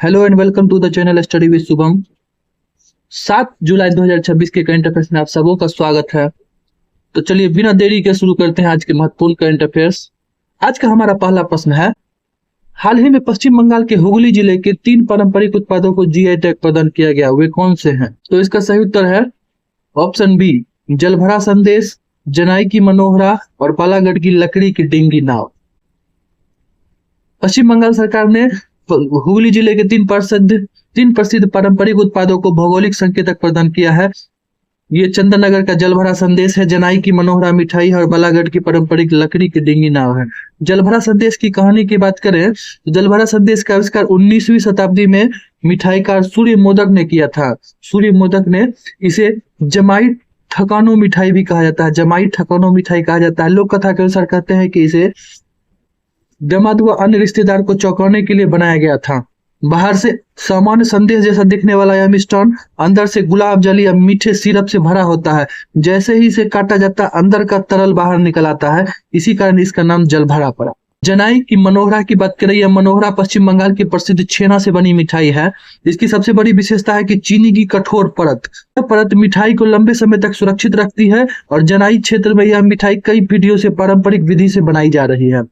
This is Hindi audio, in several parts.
Hello and welcome to the channel study with Shubham. 7 जुलाई 2026 के करंट अफेयर्स में आप सबों का स्वागत है। तो चलिए बिना देरी के शुरू करते हैं आज के महत्वपूर्ण करंट अफेयर्स। आज का हमारा पहला प्रश्न है, हाल ही में पश्चिम बंगाल के हुगली जिले के 3 पारंपरिक उत्पादों को जीआई टैग प्रदान किया गया, वे कौन से हैं? तो इसका सही उत्तर है ऑप्शन बी, जलभरा संदेश, जनाई की मनोहरा और बालागढ़ की लकड़ी की डिंगी नाव। पश्चिम बंगाल सरकार ने हुगली जिले के 3 प्रसिद्ध पारंपरिक उत्पादों को भौगोलिक संकेतक प्रदान किया है। ये चंदन नगर का जलभरा संदेश है, जनाई की मनोहरा मिठाई है और बालागढ़ की पारंपरिक लकड़ी की डिंगी नाव है। जलभरा संदेश की कहानी की बात करें तो जलभरा संदेश का आविष्कार 19वीं शताब्दी में मिठाईकार सूर्य मोदक ने किया था। सूर्य मोदक ने इसे जमाई ठकानो मिठाई भी कहा जाता है, जमाई ठकानो मिठाई कहा जाता है। लोक कथा के अनुसार कहते हैं कि इसे दामाद व अन्य रिश्तेदार को चौंकाने के लिए बनाया गया था। बाहर से सामान्य संदेश जैसा दिखने वाला यह मिष्टान अंदर से गुलाब जल या मीठे सिरप से भरा होता है। जैसे ही इसे काटा जाता अंदर का तरल बाहर निकल आता है, इसी कारण इसका नाम जलभरा पड़ा। जनाई की मनोहरा की बात करें, यह मनोहरा पश्चिम बंगाल की प्रसिद्ध छेना से बनी मिठाई है। इसकी सबसे बड़ी विशेषता है कि चीनी की कठोर परत, यह परत मिठाई को लंबे समय तक सुरक्षित रखती है और जनाई क्षेत्र में यह मिठाई कई पीढ़ियों से पारंपरिक विधि से बनाई जा रही है।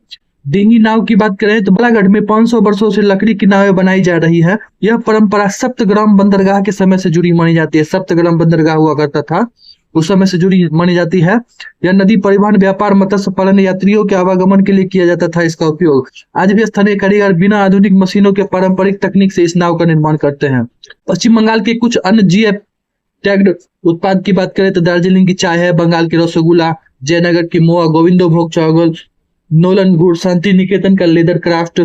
डिंगी नाव की बात करें तो बालागढ़ में 500 वर्षों से लकड़ी की नावें बनाई जा रही है। यह परंपरा सप्तग्राम बंदरगाह के समय से जुड़ी मानी जाती है। सप्तग्राम बंदरगाह हुआ करता था, उस समय से जुड़ी मानी जाती है। यह नदी परिवहन, व्यापार, मत्स्य पालन, यात्रियों के आवागमन के लिए किया जाता था इसका उपयोग। आज भी स्थानीय कारीगर बिना आधुनिक मशीनों के पारंपरिक तकनीक से इस नाव का निर्माण करते हैं। पश्चिम बंगाल के कुछ अन्य जीआई टैग्ड उत्पाद की बात करें तो दार्जिलिंग की चाय है, बंगाल के रसगुल्ला, जयनगर की मोआ, गोविंदो भोग चावल, नोलन गुड़, शांति निकेतन का लेदर क्राफ्ट,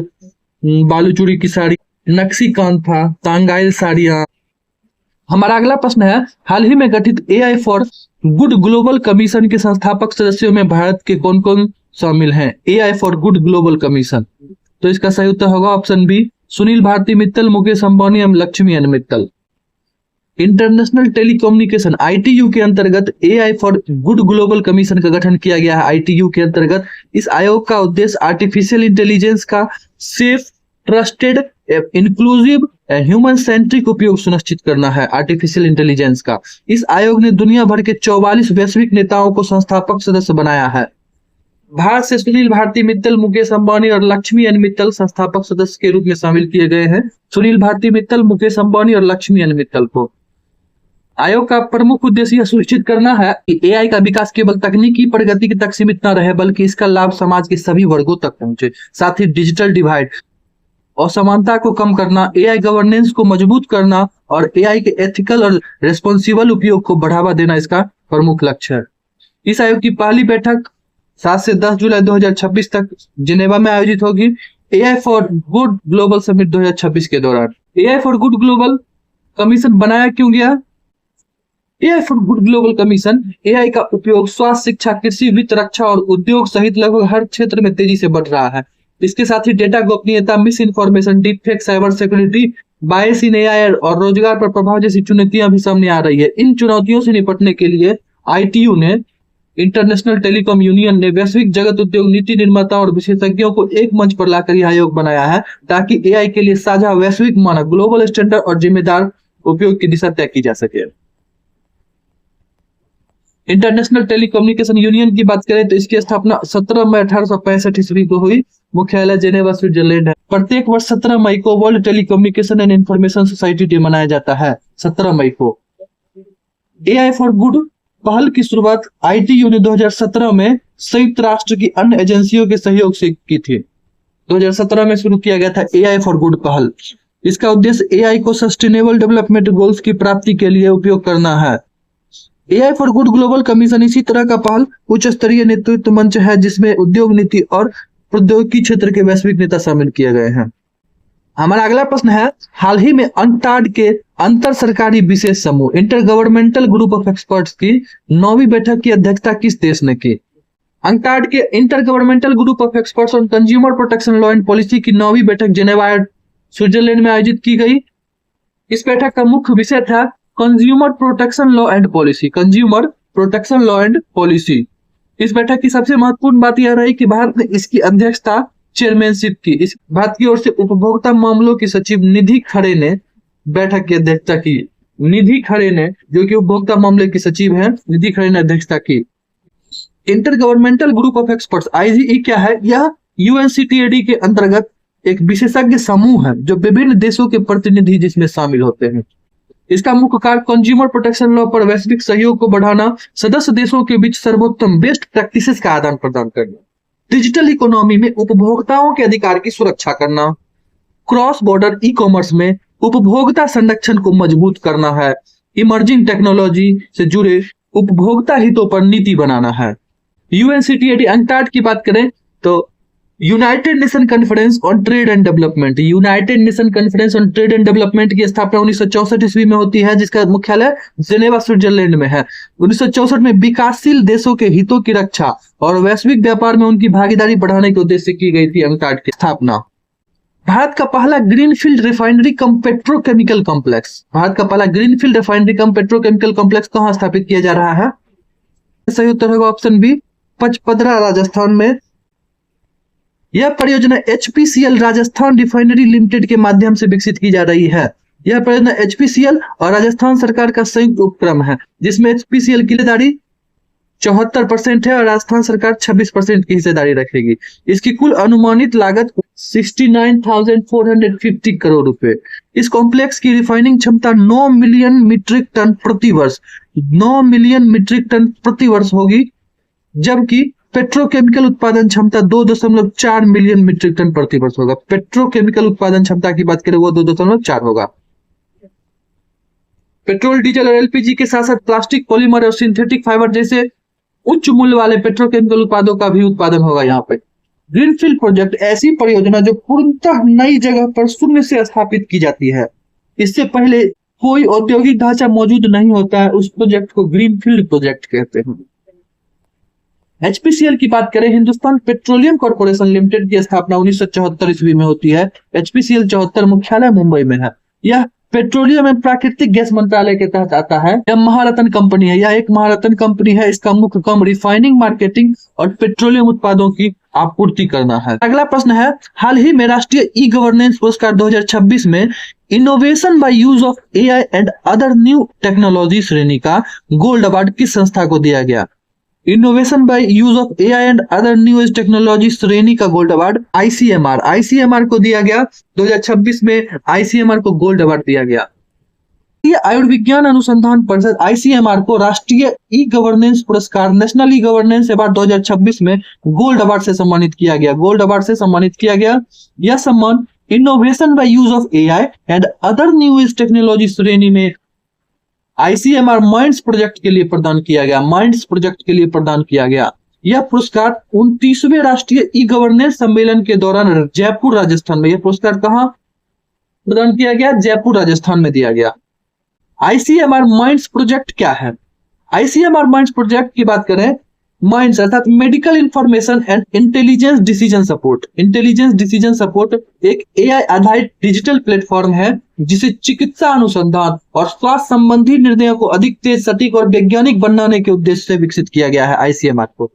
बालूचूड़ी की साड़ी, नक्सी कांथा, तांगाइल साड़ियां। हमारा अगला प्रश्न है, हाल ही में गठित AI for good global commission के संस्थापक सदस्यों में भारत के कौन कौन शामिल हैं? AI for good global commission, तो इसका सही उत्तर होगा ऑप्शन बी, सुनील भारती मित्तल, मुकेश अंबानी एवं Lakshmi N Mittal. International telecommunication ITU के अंतर्गत AI for good global commission का गठन किया गया है। ITU के अंतर्गत इस आयोग का उद्देश्य आर्टिफिशियल इंटेलिजेंस का safe, trusted, inclusive, human centric उपयोग सुनिश्चित करना है। आर्टिफिशियल इंटेलिजेंस का इस आयोग ने दुनिया भर के 44 वैश्विक नेताओं को संस्थापक सदस्य बनाया है। भारत से सुनील भारती मित्तल, मुकेश अंबानी और लक्ष्मी एन मित्तल संस्थापक सदस्य के रूप में शामिल किए गए हैं। सुनील भारती मित्तल, मुकेश अंबानी और लक्ष्मी एन मित्तल को। आयोग का प्रमुख उद्देश्य यह सुनिश्चित करना है कि एआई का विकास केवल तकनीकी प्रगति तक सीमित न रहे, बल्कि इसका लाभ समाज के सभी वर्गों तक पहुंचे। साथ ही डिजिटल डिवाइड, असमानता को कम करना, एआई गवर्नेंस को मजबूत करना और एआई के एथिकल और रेस्पॉन्सिबल उपयोग को बढ़ावा देना इसका प्रमुख लक्ष्य है। इस आयोग की पहली बैठक 7 से 10 जुलाई 2026 तक जिनेवा में आयोजित होगी। AI for good global summit 2026 के दौरान AI for good global commission बनाया क्यों गया? AI for good global commission AI का उपयोग स्वास्थ्य, शिक्षा, कृषि, वित्त, रक्षा और उद्योग सहित लगभग हर क्षेत्र में तेजी से बढ़ रहा है। इसके साथ ही डेटा गोपनीयता, misinformation, deep fake, cyber security, bias in AI और रोजगार पर प्रभाव जैसी चुनौतियां भी सामने आ रही है। इन चुनौतियों से निपटने के लिए ITU ने, इंटरनेशनल टेलीकॉम यूनियन ने वैश्विक जगत उद्योग नीति निर्माता और विशेषज्ञों को एक मंच पर लाकर यह आयोग बनाया है, ताकि एआई के लिए साझा वैश्विक मानक, ग्लोबल स्टैंडर्ड और जिम्मेदार उपयोग की दिशा तय की जा सके। इंटरनेशनल टेलीकम्युनिकेशन यूनियन की बात करें तो इसकी स्थापना 17 मई 1865 ईस्वी को हुई। मुख्यालय जेनेवा, स्विट्जरलैंड है। प्रत्येक वर्ष 17 मई को world telecommunication and information society day मनाया जाता है, 17 मई को। एआई फॉर गुड पहल की शुरुआत ITU ने 2017 में संयुक्त राष्ट्र की अन्य एजेंसियों के सहयोग से की थी। 2017 में शुरू किया गया था एआई फॉर गुड पहल। इसका उद्देश्य एआई को सस्टेनेबल डेवलपमेंट गोल्स की प्राप्ति के लिए उपयोग करना है। AI for good global commission इसी तरह का पहल उच्च स्तरीय नेतृत्व मंच है, जिसमें उद्योग नीति और प्रौद्योगिकी क्षेत्र के वैश्विक नेता शामिल किए गए हैं। हमारा अगला प्रश्न है, हाल ही में अंटार्ड के अंतर सरकारी विशेष समूह inter governmental group of experts की 9वीं बैठक की अध्यक्षता किस देश ने की? अंटार्ड के inter governmental group of experts on consumer protection law and policy की 9वीं बैठक जेनेवा, स्विट्जरलैंड में आयोजित की गई। इस बैठक का मुख्य विषय था consumer protection law and policy. Consumer protection law and policy. इस बैठक की सबसे महत्वपूर्ण बात यह रही कि भारत ने इसकी अध्यक्षता चेयरमैनशिप की। इस बात की ओर से उपभोक्ता मामलों की सचिव निधि खरे ने बैठक की अध्यक्षता की। निधि खरे ने, जो कि उपभोक्ता मामले की सचिव है, निधि खरे ने अध्यक्षता की। Inter governmental group of experts, IgE क्या है? यह यूएनसीटीएडी के अंतर्गत एक विशेषज्ञ समूह है जो विभिन्न देशों के प्रतिनिधि जिसमें शामिल होते हैं। इसका मुख्य कार्य कंज्यूमर प्रोटेक्शन लॉ पर वैश्विक सहयोग को बढ़ाना, सदस्य देशों के बीच सर्वोत्तम बेस्ट प्रैक्टिसेस का आदान प्रदान करना, डिजिटल इकोनॉमी में उपभोक्ताओं के अधिकार की सुरक्षा करना, क्रॉस बॉर्डर ई कॉमर्स में उपभोक्ता संरक्षण को मजबूत करना है, इमर्जिंग टेक्नोलॉजी से जुड़े उपभोक्ता हितों पर नीति बनाना है। यूएनसीटीएडी अंकटाड की बात करें तो United nation conference on trade and development, United nation conference on trade and development की स्थापना 1964 ईस्वी में होती है, जिसका मुख्यालय जेनेवा स्विट्जरलैंड में है। 1964 में विकासशील देशों के हितों की रक्षा और वैश्विक व्यापार में उनकी भागीदारी बढ़ाने के उद्देश्य से की गई थी अंकटाड की स्थापना। भारत का पहला ग्रीनफील्ड रिफाइनरी कम पेट्रोकेमिकल कॉम्प्लेक्स, भारत का पहला ग्रीनफील्ड रिफाइनरी कम पेट्रोकेमिकल कॉम्प्लेक्स कहां स्थापित किया जा रहा है? सही उत्तर होगा ऑप्शन बी, पचपदरा राजस्थान में। यह परियोजना एचपीसीएल राजस्थान रिफाइनरी लिमिटेड के माध्यम से विकसित की जा रही है। यह परियोजना एचपीसीएल और राजस्थान सरकार का संयुक्त उपक्रम है, जिसमें एचपीसीएल की हिस्सेदारी 74% है और राजस्थान सरकार 26% की हिस्सेदारी रखेगी। इसकी कुल अनुमानित लागत 69,450 करोड़ रुपए। इस कॉम्प्लेक्स की रिफाइनिंग क्षमता 9 मिलियन मीट्रिक टन प्रति वर्ष, 9 मिलियन मीट्रिक टन प्रति वर्ष होगी, जबकि पेट्रोकेमिकल उत्पादन क्षमता 2.4 मिलियन मीट्रिक टन प्रति वर्ष होगा। पेट्रोकेमिकल उत्पादन क्षमता की बात करें वो 2.4 होगा। पेट्रोल, डीजल और एलपीजी के साथ साथ प्लास्टिक, पॉलीमर और सिंथेटिक फाइबर जैसे उच्च मूल्य वाले पेट्रोकेमिकल उत्पादों का भी उत्पादन होगा यहाँ पे। ग्रीनफील्ड प्रोजेक्ट ऐसी परियोजना जो पूर्णतः नई जगह पर शून्य से स्थापित की जाती है। इससे पहले कोई औद्योगिक ढांचा मौजूद नहीं होता है, उस प्रोजेक्ट को ग्रीनफील्ड प्रोजेक्ट कहते हैं। एचपीसीएल की बात करें, हिंदुस्तान पेट्रोलियम कॉर्पोरेशन लिमिटेड की स्थापना 1974 ईस्वी में होती है। एचपीसीएल 74 मुख्यालय मुंबई में है। यह पेट्रोलियम एवं प्राकृतिक गैस मंत्रालय के तहत आता है। यह महारत्न कंपनी है, यह एक महारत्न कंपनी है। इसका मुख्य काम रिफाइनिंग, मार्केटिंग और पेट्रोलियम उत्पादों की आपूर्ति करना है। अगला प्रश्न है, हाल ही में राष्ट्रीय ई गवर्नेंस पुरस्कार 2026 में innovation by use of AI and other new technology श्रेणी का गोल्ड अवार्ड किस संस्था को दिया गया? Innovation by use of AI and other new age technology श्रेणी का गोल्ड अवार्ड आईसीएमआर को दिया गया। 2026 में आईसीएमआर को गोल्ड अवार्ड दिया गया। आयुर्विज्ञान अनुसंधान परिषद आईसीएमआर को राष्ट्रीय ई गवर्नेंस पुरस्कार नेशनल ई गवर्नेंस अवार्ड 2026 में गोल्ड अवार्ड से सम्मानित किया गया। गोल्ड अवार्ड से सम्मानित किया गया। यह सम्मान innovation by use of AI and other new age technology श्रेणी में आईसीएमआर माइंड्स प्रोजेक्ट के लिए प्रदान किया गया। माइंड्स प्रोजेक्ट के लिए प्रदान किया गया। यह पुरस्कार 29वें राष्ट्रीय ई गवर्नेंस सम्मेलन के दौरान जयपुर राजस्थान में, यह पुरस्कार कहां प्रदान किया गया? जयपुर राजस्थान में दिया गया। आईसीएमआर माइंड्स प्रोजेक्ट क्या है? आईसीएमआर माइंड्स प्रोजेक्ट की बात करें, माइंड्स अर्थात medical information and intelligence decision support. Intelligence decision support एक एआई आधारित डिजिटल प्लेटफॉर्म है जिसे चिकित्सा अनुसंधान और स्वास्थ्य संबंधी निर्णयों को अधिक तेज, सटीक और वैज्ञानिक बनाने के उद्देश्य से विकसित किया गया है आईसीएमआर को।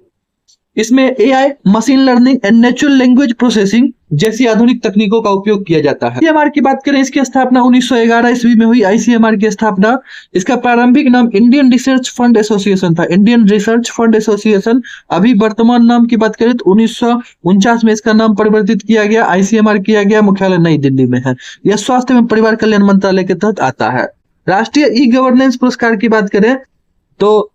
इसमें AI, machine learning and natural language processing जैसी आधुनिक तकनीकों का उपयोग किया जाता है। आईसीएमआर की बात करें, इसकी स्थापना 1911 ईस्वी में हुई। आईसीएमआर की स्थापना, इसका प्रारंभिक नाम इंडियन रिसर्च फंड एसोसिएशन था। Indian research fund association. अभी वर्तमान नाम की बात करें तो 1949 में इसका नाम परिवर्तित किया गया, आईसीएमआर किया गया। मुख्यालय नई दिल्ली में है। यह स्वास्थ्य एवं परिवार कल्याण मंत्रालय के तहत आता है। राष्ट्रीय ई गवर्नेंस पुरस्कार की बात करें तो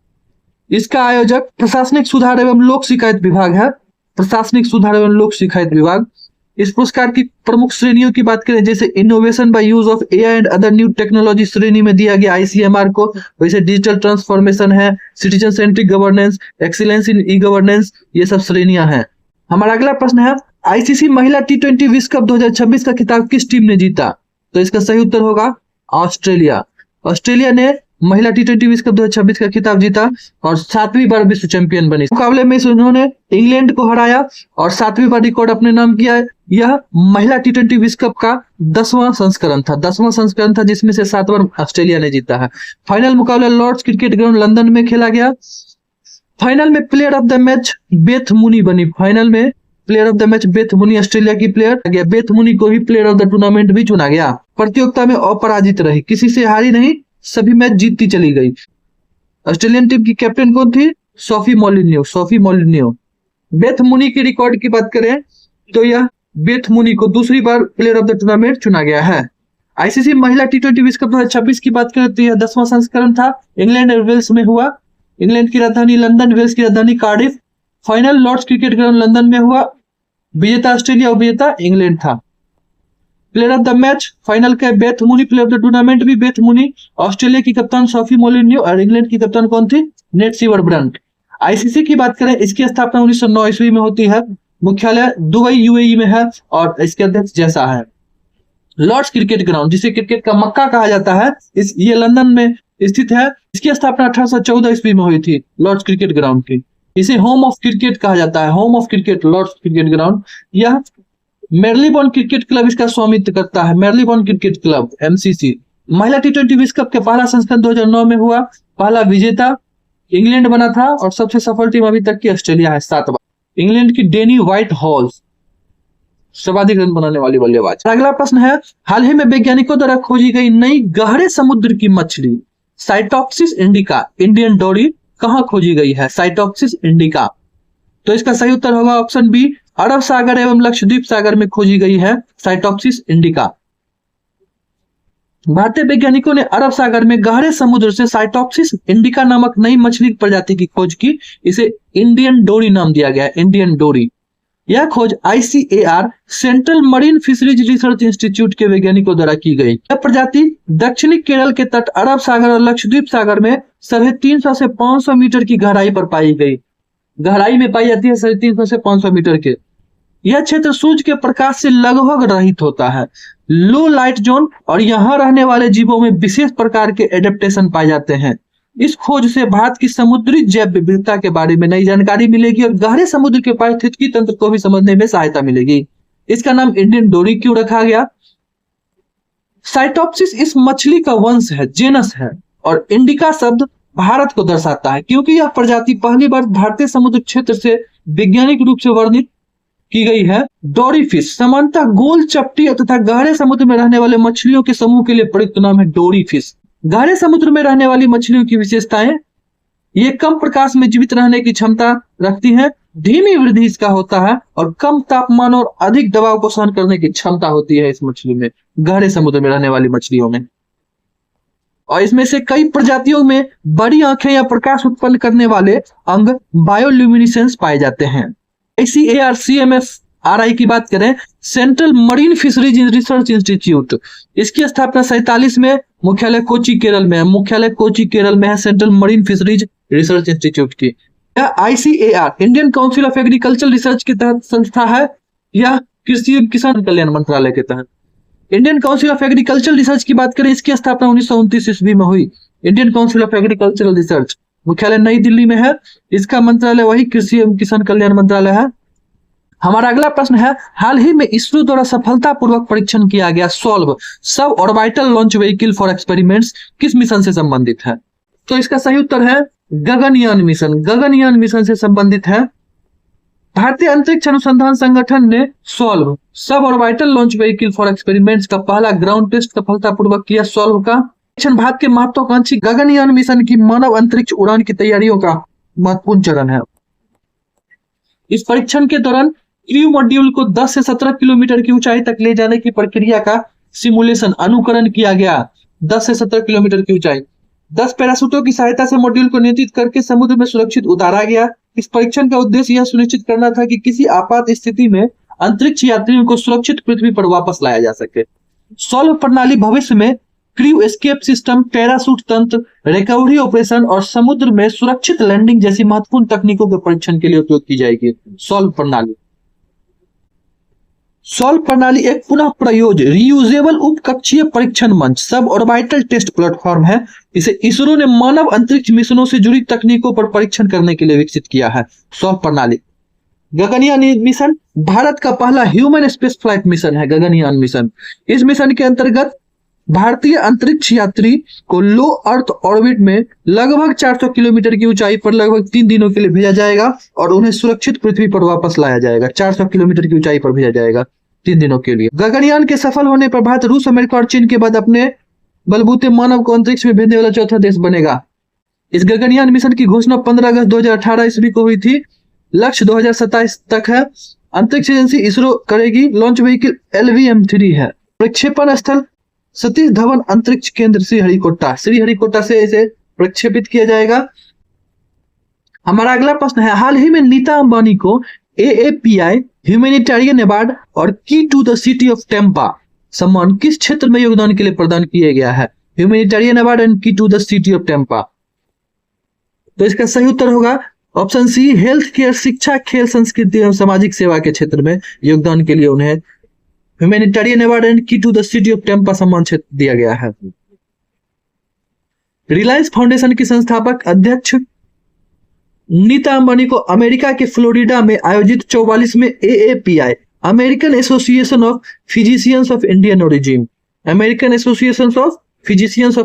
इसका आयोजक प्रशासनिक सुधार एवं लोक शिकायत विभाग है। प्रशासनिक सुधार एवं लोक शिकायत विभाग। इस पुरस्कार की प्रमुख श्रेणियों की बात करें, जैसे innovation by use of AI and other new technology श्रेणी में दिया गया आईसीएमआर को। वैसे डिजिटल ट्रांसफॉर्मेशन है, citizen centric governance, excellence in e governance, ये सब श्रेणियां हैं। हमारा अगला प्रश्न है, आईसीसी महिला टी20 विश्व कप 2026 का खिताब किस टीम ने जीता? तो इसका सही उत्तर होगा ऑस्ट्रेलिया। ऑस्ट्रेलिया ने महिला टी20 विश्व कप 2026 का खिताब जीता और 7वीं बार विश्व चैंपियन बनी। मुकाबले में उन्होंने इंग्लैंड को हराया और 7वीं बार रिकॉर्ड अपने नाम किया। यह महिला टी20 विश्व कप का 10वां संस्करण था। 10वां संस्करण था, जिसमें से 7 बार ऑस्ट्रेलिया ने जीता है। फाइनल मुकाबला लॉर्ड्स क्रिकेट ग्राउंड लंदन में खेला गया। फाइनल में player of the match Beth Mooney बनी। फाइनल में player of the match Beth Mooney Australia की प्लेयर गया। बेथ मुनी को ही प्लेयर ऑफ द टूर्नामेंट भी चुना गया। प्रतियोगिता में अपराजित रही, किसी से हारी नहीं, सभी मैच जीतती चली गई। ऑस्ट्रेलियन टीम की कैप्टन कौन थी? सोफी मोलिन्यो। सोफी मोलिन्यो। बेथ मुनी की रिकॉर्ड की बात करें तो यह बेथ मुनी को दूसरी बार प्लेयर ऑफ द टूर्नामेंट चुना गया है। आईसीसी महिला टी20 विश्व कप 2026 की बात करें तो यह 10वां संस्करण था। इंग्लैंड और वेल्स में हुआ। इंग्लैंड की राजधानी लंदन, वेल्स की राजधानी Cardiff. Final Lord's cricket ground London में हुआ। विजेता ऑस्ट्रेलिया और विजेता इंग्लैंड था। Player of the match final के Beth Mooney, player of the tournament भी बेथ मुनी। ऑस्ट्रेलिया की कप्तान सोफी मोलिन्यो और इंग्लैंड की कप्तान कौन थी? नेट सीवरब्रंट। आईसीसी की बात करें, इसकी स्थापना 1909 ईस्वी में होती है। मुख्यालय दुबई यूएई में है और इसके अध्यक्ष जैसा है। लॉर्ड्स क्रिकेट ग्राउंड, जिसे क्रिकेट का मक्का कहा जाता है, ये लंदन में स्थित है। इसकी स्थापना 1814 ईस्वी में हुई थी। लॉर्ड्स क्रिकेट ग्राउंड की इसे होम ऑफ क्रिकेट कहा जाता है। Home of cricket, Lord's cricket ground. यह मेरलीबोर्न क्रिकेट क्लब इसका स्वामित्व करता है। Marylebone cricket club, MCC. महिला टी20 विश्व कप के पहला संस्करण 2009 में हुआ। पहला विजेता इंग्लैंड बना था और सबसे सफल टीम अभी तक की ऑस्ट्रेलिया है 7 बार। इंग्लैंड की डेनी व्हाइट हॉल सर्वाधिक रन बनाने वाली बल्लेबाज। अगला प्रश्न है, हाल ही में वैज्ञानिकों द्वारा खोजी गई नई गहरे समुद्र की मछली साइटोप्सिस इंडिका, इंडियन डोरी, कहां खोजी गई है? साइटोप्सिस इंडिका। तो इसका सही उत्तर होगा ऑप्शन बी, अरब सागर एवं लक्षद्वीप सागर में खोजी गई है साइटोप्सिस इंडिका। भारतीय वैज्ञानिकों ने अरब सागर में गहरे समुद्र से साइटोप्सिस इंडिका नामक नई मछली प्रजाति की खोज की। इसे इंडियन डोरी नाम दिया गया है, इंडियन डोरी। यह खोज ICAR central marine fisheries research institute के वैज्ञानिकों द्वारा की गई। यह प्रजाति दक्षिणी केरल के तट, अरब सागर और लक्षद्वीप सागर में 350 से 500 मीटर की गहराई पर पाई गई। गहराई में पाई जाती है 350 से 500 मीटर के। यह क्षेत्र सूर्य के प्रकाश से लगभग रहित होता है, लो लाइट जोन, और यहाँ रहने वाले जीवों में विशेष प्रकार के एडेप्टेशन पाए जाते हैं। इस खोज से भारत की समुद्री जैव विविधता के बारे में नई जानकारी मिलेगी और गहरे समुद्र के पारिस्थितिकी तंत्र को भी समझने में सहायता मिलेगी। इसका नाम इंडियन डोरी क्यों रखा गया? साइटोप्सिस इस मछली का वंश है, जेनस है, और इंडिका शब्द भारत को दर्शाता है क्योंकि यह प्रजाति पहली बार भारतीय समुद्र क्षेत्र से वैज्ञानिक रूप से वर्णित की गई है। डोरी फिश सामान्यतः गोल, चपटी तथा गहरे समुद्र में रहने वाले मछलियों के समूह के लिए प्रयुक्त नाम है डोरी फिश। गहरे समुद्र में रहने वाली मछलियों की विशेषताएं, ये कम प्रकाश में जीवित रहने की क्षमता रखती हैं, धीमी वृद्धि इसका होता है और कम तापमान और अधिक दबाव को सहन करने की क्षमता होती है इस मछली में, गहरे समुद्र में रहने वाली मछलियों में। और इसमें से कई प्रजातियों में बड़ी आंखें या प्रकाश उत्पन्न करने वाले अंग बायोल्यूमिनेसेंस पाए जाते हैं। ICAR CMFRI की बात करें, central marine fisheries research institute, इसकी स्थापना 47 में मुख्यालय कोची केरल में है। मुख्यालय कोची केरल में है central marine fisheries research institute की। यह ICAR Indian council of agriculture research के तहत संस्था है। यह कृषि एवं किसान कल्याण मंत्रालय के तहत। Indian council of agriculture research की बात करें, इसकी स्थापना 1929 ईस्वी में हुई। Indian council of agricultural research मुख्यालय नई दिल्ली में है। इसका मंत्रालय वही कृषि एवं किसान कल्याण मंत्रालय है। हमारा अगला प्रश्न है, हाल ही में इसरो द्वारा सफलतापूर्वक परीक्षण किया गया solve sub orbital launch vehicle for experiments किस मिशन से संबंधित है? तो इसका सही उत्तर है गगनयान मिशन। गगनयान मिशन से संबंधित है। भारतीय अंतरिक्ष अनुसंधान संगठन ने solve sub orbital launch vehicle for experiments का पहला ग्राउंड टेस्ट सफलतापूर्वक किया। सॉल्व का भारत के महत्वाकांक्षी गगनयान मिशन की मानव अंतरिक्ष उड़ान की तैयारियों का महत्वपूर्ण चरण है। इस परीक्षण के दौरान क्रू मॉड्यूल को 10 से 17 किलोमीटर की ऊंचाई तक ले जाने की प्रक्रिया का सिमुलेशन, अनुकरण किया गया। 10 से 17 किलोमीटर की ऊंचाई 10 पैराशूटों की सहायता से मॉड्यूल को नियंत्रित करके समुद्र में सुरक्षित उतारा गया। इस परीक्षण का उद्देश्य यह सुनिश्चित करना था कि किसी आपात स्थिति में अंतरिक्ष यात्रियों को सुरक्षित पृथ्वी पर वापस लाया जा सके। सॉल्व प्रणाली भविष्य में क्रू एस्केप सिस्टम, पैराशूट तंत्र, रिकवरी ऑपरेशन और समुद्र में सुरक्षित लैंडिंग जैसी महत्वपूर्ण तकनीकों के परीक्षण के लिए उपयोग की जाएगी। सॉल्व प्रणाली एक पुनः प्रयोज्य रीयूजेबल उपकक्षीय परीक्षण मंच, सब ऑर्बिटल टेस्ट प्लेटफॉर्म है। इसे इसरो ने मानव अंतरिक्ष मिशनों से जुड़ी तकनीकों पर परीक्षण करने के लिए विकसित किया है। सॉल्व प्रणाली गगनयान मिशन भारत का पहला ह्यूमन स्पेस फ्लाइट मिशन है। गगनयान मिशन, इस मिशन के अंतर्गत भारतीय अंतरिक्ष यात्री को लो अर्थ ऑर्बिट में लगभग 400 किलोमीटर की ऊंचाई पर लगभग 3 दिनों के लिए भेजा जाएगा और उन्हें सुरक्षित पृथ्वी पर वापस लाया जाएगा। 400 किलोमीटर की ऊंचाई पर भेजा जाएगा 3 दिनों के लिए। गगनयान के सफल होने पर भारत रूस, अमेरिका और चीन के बाद अपने बलबूते मानव को अंतरिक्ष में भेजने वाला चौथा देश बनेगा। इस गगनयान मिशन की घोषणा 15 अगस्त 2018 ईस्वी को हुई थी। लक्ष्य 2027 तक है। अंतरिक्ष एजेंसी इसरो करेगी। लॉन्च व्हीकल LVM-3 है। प्रक्षेपण स्थल सतीश धवन अंतरिक्ष केंद्र श्रीहरिकोटा से इसे प्रक्षेपित किया जाएगा। हमारा अगला प्रश्न है, हाल ही में नीता अंबानी को AAPI ह्यूमैनिटेरियन अवार्ड और key to the city of Tampa सम्मान किस क्षेत्र में योगदान के लिए प्रदान किया गया है? Humanitarian award and key to the city of Tampa. तो इसका सही उत्तर होगा ऑप्शन सी, हेल्थ केयर, शिक्षा, खेल, संस्कृति एवं सामाजिक सेवा के क्षेत्र में योगदान के लिए उन्हें humanitarian award and key to the city of Tampa सम्मान दिया गया है। रिलायंस फाउंडेशन की संस्थापक अध्यक्ष नीता अंबानी को अमेरिका के फ्लोरिडा में आयोजित 44वें AAPI American association of physicians of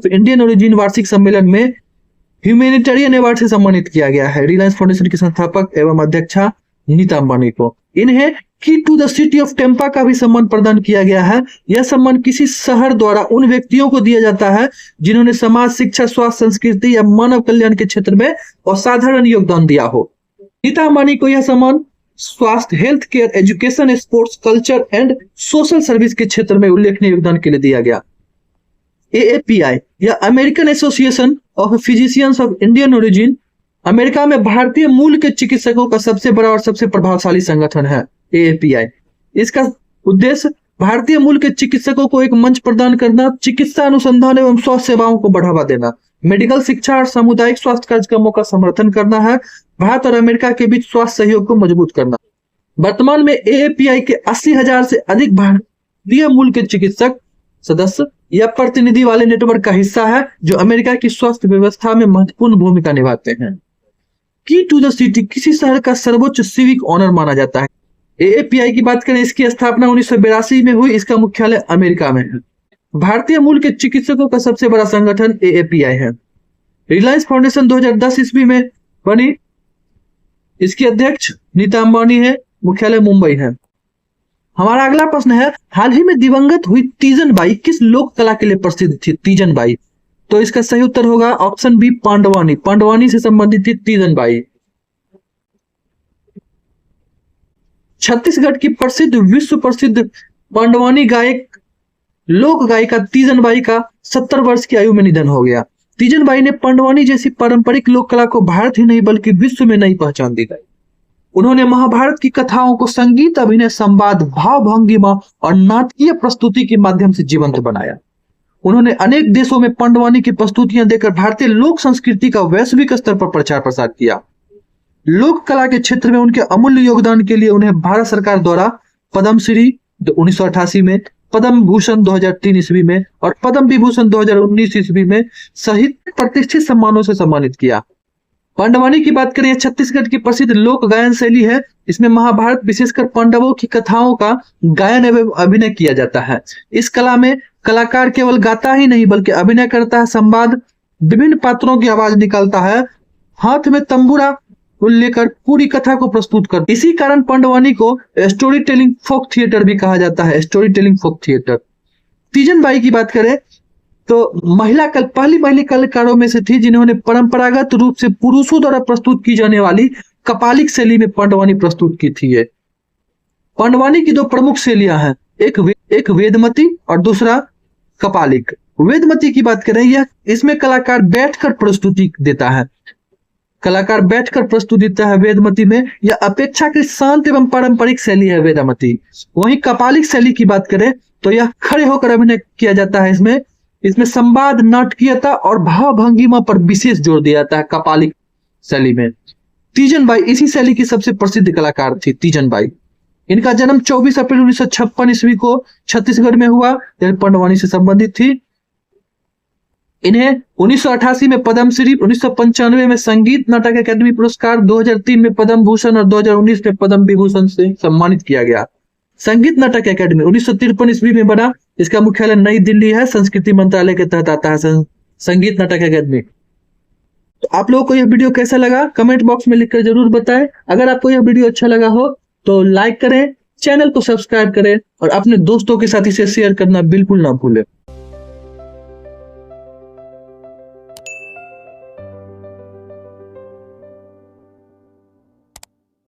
Indian origin वार्षिक सम्मेलन में ह्यूमैनिटेरियन अवार्ड से सम्मानित किया गया है। रिलायंस फाउंडेशन की संस्थापक एवं अध्यक्षा नीता अंबानी को इन्हें key to the city of Tampa का भी सम्मान प्रदान किया गया है। यह सम्मान किसी शहर द्वारा उन व्यक्तियों को दिया जाता है जिन्होंने समाज, शिक्षा, स्वास्थ्य, संस्कृति या मानव कल्याण के क्षेत्र में असाधारण योगदान दिया हो। नीता अंबानी को यह सम्मान स्वास्थ्य, health care, education, sports, culture and social service के क्षेत्र में उल्लेखनीय योगदान के लिए दिया गया। AAPI या American association of physicians of Indian origin America में भारतीय मूल के चिकित्सकों का सबसे बड़ा और सबसे प्रभावशाली संगठन है। AAPI इसका उद्देश्य भारतीय मूल के चिकित्सकों को एक मंच प्रदान करना, चिकित्सा अनुसंधान एवं स्वास्थ्य सेवाओं को बढ़ावा देना, मेडिकल शिक्षा और सामुदायिक स्वास्थ्य कार्यक्रमों का समर्थन करना है। भारत और अमेरिका के बीच स्वास्थ्य सहयोग को मजबूत करना। वर्तमान में AAPI के 80,000 से अधिक भारतीय मूल के चिकित्सक सदस्य या प्रतिनिधि वाले नेटवर्क का हिस्सा है जो अमेरिका की स्वास्थ्य व्यवस्था में महत्वपूर्ण भूमिका निभाते हैं। की टू द सिटी किसी शहर का सर्वोच्च सिविक ऑनर माना जाता है। AAPI की बात करें, इसकी स्थापना 1982 में हुई। इसका मुख्यालय अमेरिका में है। भारतीय मूल के चिकित्सकों का सबसे बड़ा संगठन AAPI है। रिलायंस फाउंडेशन 2010 ईस्वी में बनी। इसकी अध्यक्ष नीता अंबानी है। मुख्यालय मुंबई है। हमारा अगला प्रश्न है, हाल ही में दिवंगत हुई तीजन बाई किस लोक कला के लिए प्रसिद्ध थी? तीजन बाई, तो इसका सही उत्तर होगा ऑप्शन बी, पांडवानी। पांडवानी से संबंधित थी तीजन बाई। छत्तीसगढ़ की प्रसिद्ध, विश्व प्रसिद्ध पांडवानी गायक लोक गायिका तीजन बाई का 70 वर्ष की आयु में निधन हो गया। तीजन बाई ने पांडवानी जैसी पारंपरिक लोक कला को भारत ही नहीं बल्कि विश्व में नई पहचान दी। उन्होंने महाभारत की कथाओं को संगीत, अभिनय, संवाद, भाव भंगिमा और नाटकीय प्रस्तुति के माध्यम से जीवंत बनाया। उन्होंने अनेक देशों में पांडवानी की प्रस्तुतियां देकर भारतीय लोक संस्कृति का वैश्विक स्तर पर प्रचार प्रसार किया। लोक कला के क्षेत्र में उनके अमूल्य योगदान के लिए उन्हें भारत सरकार द्वारा पद्मश्री 1988 में, पद्म भूषण 2003 ईस्वी में और पद्म विभूषण 2019 ईस्वी में सहित प्रतिष्ठित सम्मानों से सम्मानित किया। पांडवानी की बात करें, छत्तीसगढ़ की प्रसिद्ध लोक गायन शैली है। इसमें महाभारत, विशेषकर पांडवों की कथाओं का गायन एवं अभिनय किया जाता है। इस कला में कलाकार केवल गाता ही नहीं बल्कि अभिनय करता है, संवाद, विभिन्न पात्रों की आवाज निकालता है, हाथ में तंबूरा को लेकर पूरी कथा को प्रस्तुत करता है। इसी कारण पांडवानी को स्टोरी टेलिंग फोक थिएटर भी कहा जाता है। Storytelling folk theatre. Teejan Bai की बात करें तो पहली महिला कलाकारों में से थी जिन्होंने परंपरागत रूप से पुरुषों द्वारा प्रस्तुत की जाने वाली कपालिक शैली में पांडवानी प्रस्तुत की थी। पांडवानी की दो प्रमुख शैलियां हैं, एक वेदमती और दूसरा कपालिक। वेदमती की बात करें, यह इसमें कलाकार बैठकर प्रस्तुति देता है। वेदमती में यह अपेक्षाकृत शांत एवं पारंपरिक शैली है वेदमती। वहीं कपालिक शैली की बात करें तो यह खड़े होकर अभिनय किया जाता है। इसमें संवाद, नाटकीयता और भाव भंगिमा पर विशेष जोर दिया जाता है कपालिक शैली में। तीजन बाई इसी शैली की सबसे प्रसिद्ध कलाकार थी। तीजन बाई, इनका जन्म 24 अप्रैल 1956 ईस्वी को छत्तीसगढ़ में हुआ। यह पांडवानी से संबंधित थी। इन्हें 1988 में पद्मश्री, 1995 में संगीत नाटक अकादमी पुरस्कार, 2003 में पद्म भूषण और 2019 में पद्म विभूषण से सम्मानित किया गया। संगीत नाटक अकादमी 1953 ईस्वी में बना। इसका मुख्यालय नई दिल्ली है। संस्कृति मंत्रालय के तहत आता है संगीत नाटक अकादमी। तो आप लोगों को यह वीडियो कैसा लगा कमेंट बॉक्स में लिखकर जरूर बताएं। अगर आपको यह वीडियो अच्छा लगा हो तो लाइक करें, चैनल को सब्सक्राइब करें और अपने दोस्तों के साथ इसे शेयर करना बिल्कुल ना भूलें।